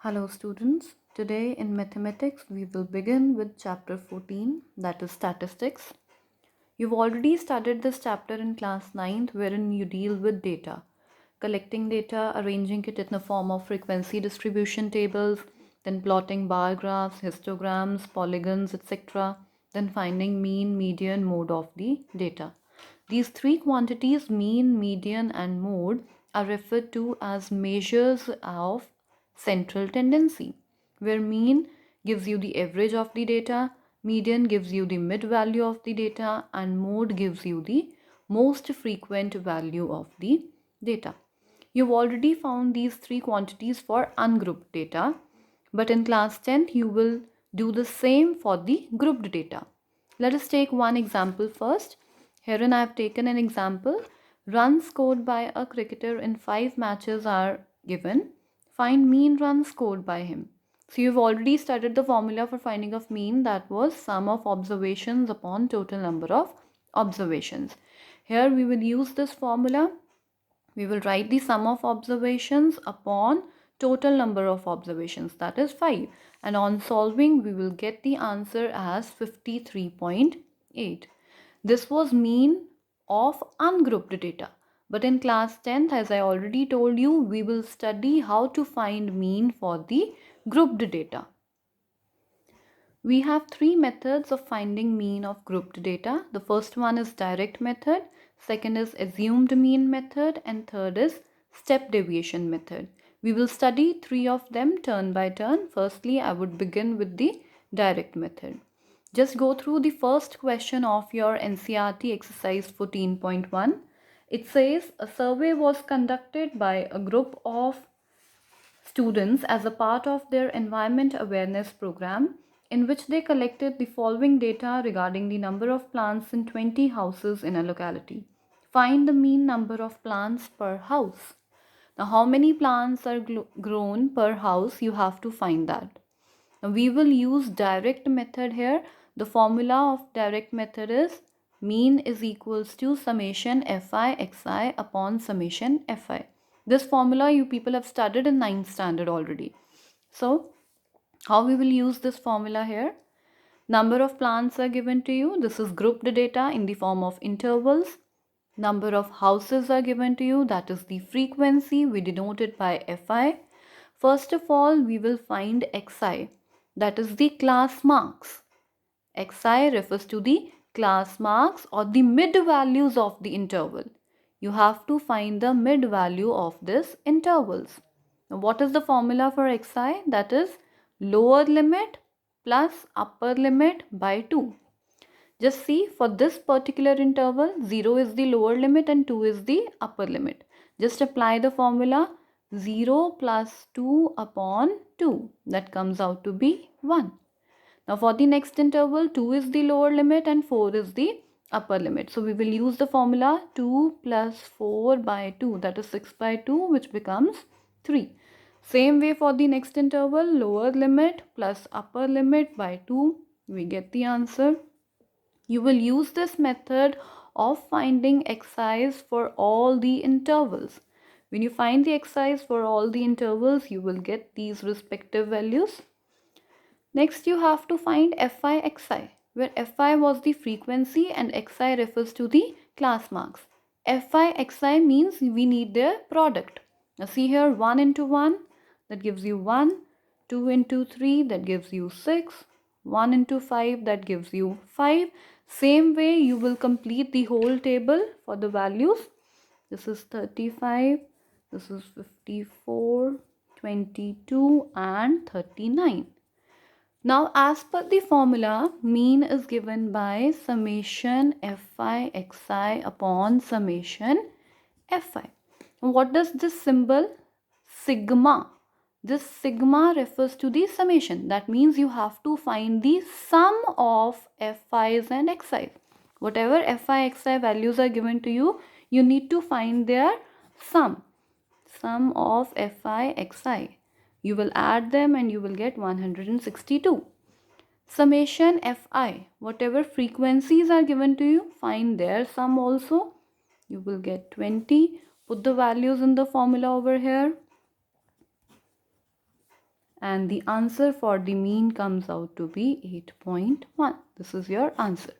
Hello students, today in mathematics we will begin with chapter 14, that is statistics. You've already studied this chapter in class 9th wherein you deal with data, collecting data, arranging it in the form of frequency distribution tables, then plotting bar graphs, histograms, polygons, etc., then finding mean, median, mode of the data. These three quantities, mean, median and mode, are referred to as measures of central tendency, where mean gives you the average of the data, median gives you the mid value of the data, and mode gives you the most frequent value of the data. You've already found these three quantities for ungrouped data, but in class 10th you will do the same for the grouped data. Let us take one example first. Herein I have taken an example. Runs scored by a cricketer in 5 matches are given. Find mean runs scored by him. So you've already studied the formula for finding of mean, that was sum of observations upon total number of observations. Here we will use this formula. We will write the sum of observations upon total number of observations, that is 5, and on solving we will get the answer as 53.8. This was mean of ungrouped data, but in class 10th, as I already told you, we will study how to find mean for the grouped data. We have three methods of finding mean of grouped data. The first one is direct method, second is assumed mean method, and third is step deviation method. We will study three of them turn by turn. Firstly, I would begin with the direct method. Just go through the first question of your NCERT exercise 14.1. It says a survey was conducted by a group of students as a part of their environment awareness program, in which they collected the following data regarding the number of plants in 20 houses in a locality. Find the mean number of plants per house. Now, how many plants are grown per house? You have to find that. Now, we will use direct method here. The formula of direct method is mean is equals to summation fi xi upon summation fi. This formula you people have studied in 9th standard already. So, how we will use this formula here? Number of plants are given to you. This is grouped data in the form of intervals. Number of houses are given to you. That is the frequency. We denote it by Fi. First of all, we will find Xi. That is the class marks. Xi refers to the class marks or the mid values of the interval. You have to find the mid value of this intervals. Now, what is the formula for Xi? That is lower limit plus upper limit by 2. Just see, for this particular interval, 0 is the lower limit and 2 is the upper limit. Just apply the formula 0 plus 2 upon 2. That comes out to be 1. Now for the next interval, 2 is the lower limit and 4 is the upper limit. So we will use the formula 2 plus 4 by 2, that is 6 by 2, which becomes 3. Same way for the next interval, lower limit plus upper limit by 2, we get the answer. You will use this method of finding Xi's for all the intervals. When you find the Xi's for all the intervals, you will get these respective values. Next, you have to find Fi Xi, where Fi was the frequency and Xi refers to the class marks. Fi Xi means we need their product. Now see here, 1 into 1, that gives you 1, 2 into 3, that gives you 6, 1 into 5, that gives you 5. Same way, you will complete the whole table for the values. This is 35, this is 54, 22 and 39. Now, as per the formula, mean is given by summation Fi Xi upon summation Fi. What does this symbol? Sigma. This sigma refers to the summation. That means you have to find the sum of Fi's and Xi's. Whatever Fi Xi values are given to you, you need to find their sum. Sum of Fi Xi. You will add them and you will get 162. Summation Fi, whatever frequencies are given to you, find their sum also. You will get 20. Put the values in the formula over here. and the answer for the mean comes out to be 8.1. This is your answer.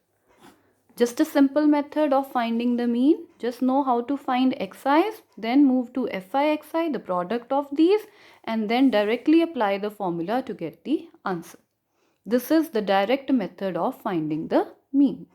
Just a simple method of finding the mean. Just know how to find xi's, then move to fi xi, the product of these, and then directly apply the formula to get the answer. This is the direct method of finding the mean.